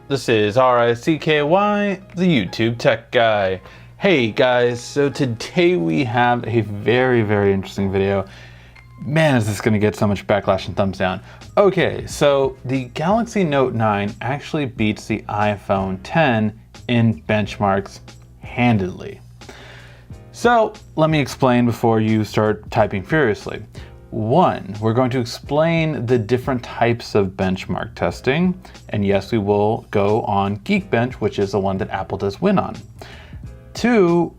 This is RICKY, the YouTube Tech Guy. Hey guys, so today we have a very interesting video. Man, is this gonna get so much backlash and thumbs down. Okay, so the Galaxy Note 9 actually beats the iPhone X in benchmarks handedly. So let me explain before you start typing furiously. One, we're going to explain the different types of benchmark testing. And yes, we will go on Geekbench, which is the one that Apple does win on. Two,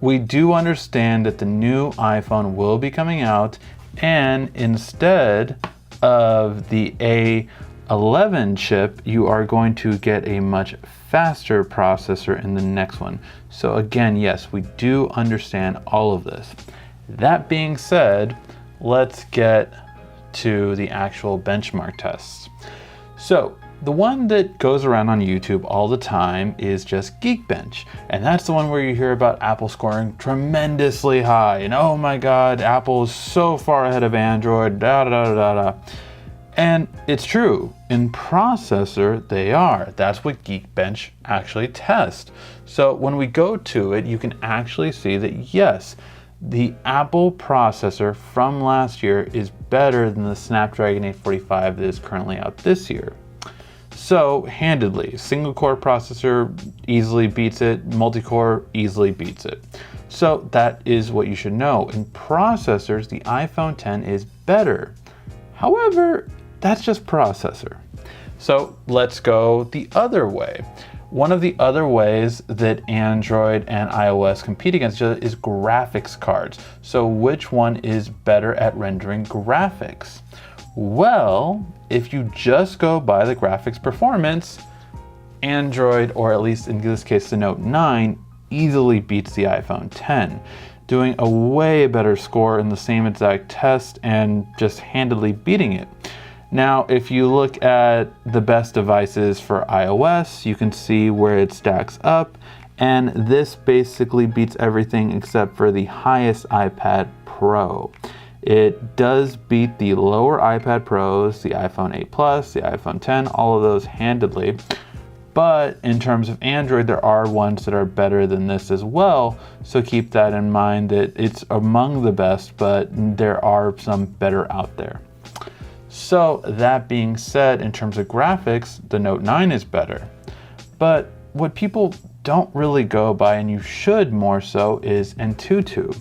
we do understand that the new iPhone will be coming out, and instead of the A11 chip, you are going to get a much faster processor in the next one. So again, yes, we do understand all of this. That being said, let's get to the actual benchmark tests. So the one that goes around on YouTube all the time is just Geekbench. And that's the one where you hear about Apple scoring tremendously high. And oh my God, Apple is so far ahead of Android, da da da da da. And it's true, in processor they are. That's what Geekbench actually tests. So when we go to it, you can actually see that yes, the Apple processor from last year is better than the Snapdragon 845 that is currently out this year. So handedly, single core processor easily beats it, multi-core easily beats it. So that is what you should know. In processors, the iPhone X is better. However, that's just processor. So let's go the other way. One of the other ways that Android and iOS compete against each other is graphics cards. So which one is better at rendering graphics? Well, if you just go by the graphics performance, Android, or at least in this case the Note 9, easily beats the iPhone X, doing a way better score in the same exact test and just handedly beating it. Now, if you look at the best devices for iOS, you can see where it stacks up, and this basically beats everything except for the highest iPad Pro. It does beat the lower iPad Pros, the iPhone 8 Plus, the iPhone X, all of those handedly. But in terms of Android, there are ones that are better than this as well. So keep that in mind that it's among the best, but there are some better out there. So that being said, in terms of graphics, the Note 9 is better. But what people don't really go by, and you should more so, is Antutu.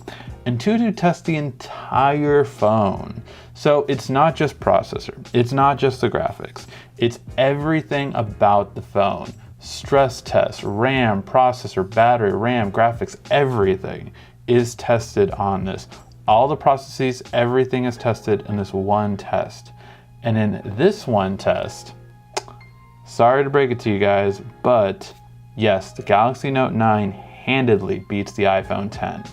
Antutu tests the entire phone. So it's not just processor, it's not just the graphics, it's everything about the phone. Stress tests, RAM, processor, battery, RAM, graphics, everything is tested on this. All the processes, everything is tested in this one test. And in this one test, sorry to break it to you guys, but yes, the Galaxy Note 9 handedly beats the iPhone X.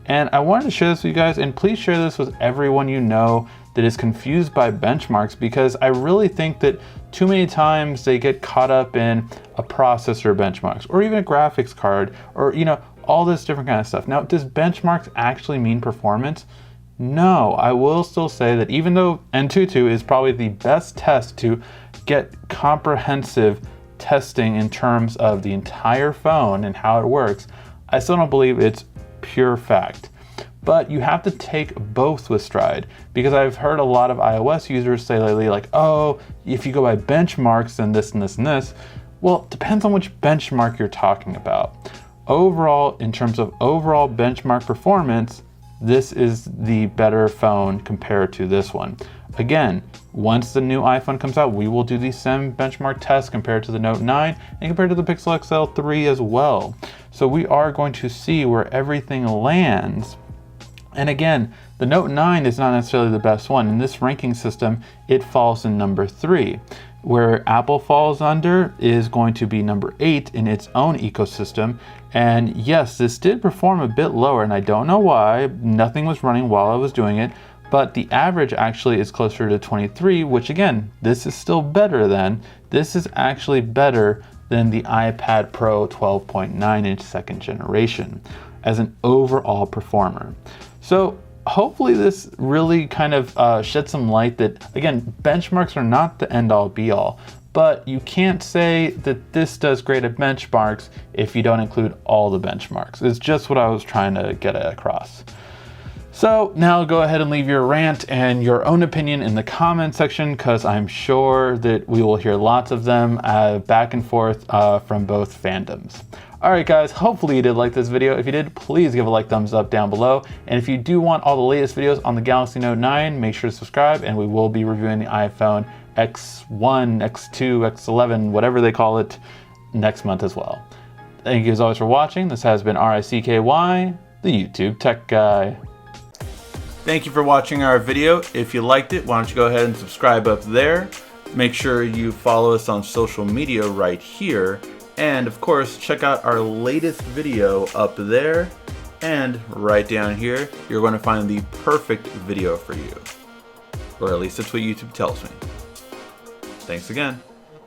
And I wanted to share this with you guys, and please share this with everyone you know that is confused by benchmarks, because I really think that too many times they get caught up in a processor benchmarks or even a graphics card or, you know, all this different kind of stuff. Now, does benchmarks actually mean performance? No, I will still say that even though Antutu is probably the best test to get comprehensive testing in terms of the entire phone and how it works, I still don't believe it's pure fact. But you have to take both with stride, because I've heard a lot of iOS users say lately like, oh, if you go by benchmarks, then this and this and this. Well, it depends on which benchmark you're talking about. Overall, in terms of overall benchmark performance, this is the better phone compared to this one. Again, once the new iPhone comes out, we will do the same benchmark test compared to the Note 9 and compared to the Pixel XL 3 as well. So we are going to see where everything lands. And again, the Note 9 is not necessarily the best one. In this ranking system, it falls in number 3. Where Apple falls under is going to be number 8 in its own ecosystem. And yes, this did perform a bit lower, and I don't know why. Nothing was running while I was doing it, but the average actually is closer to 23, which again, this is still better than. This is actually better than the iPad Pro 12.9-inch second generation as an overall performer. So hopefully this really kind of sheds some light that, again, benchmarks are not the end all be all, but you can't say that this does great at benchmarks if you don't include all the benchmarks. It's just what I was trying to get across. So now go ahead and leave your rant and your own opinion in the comment section, because I'm sure that we will hear lots of them back and forth from both fandoms. Alright guys, hopefully you did like this video. If you did, please give a thumbs up down below. And if you do want all the latest videos on the Galaxy Note 9, make sure to subscribe, and we will be reviewing the iPhone X1, X2, X11, whatever they call it, next month as well. Thank you as always for watching. This has been RICKY, the YouTube Tech Guy. Thank you for watching our video. If you liked it, why don't you go ahead and subscribe up there. Make sure you follow us on social media right here. And of course, check out our latest video up there. And right down here, you're going to find the perfect video for you. Or at least that's what YouTube tells me. Thanks again.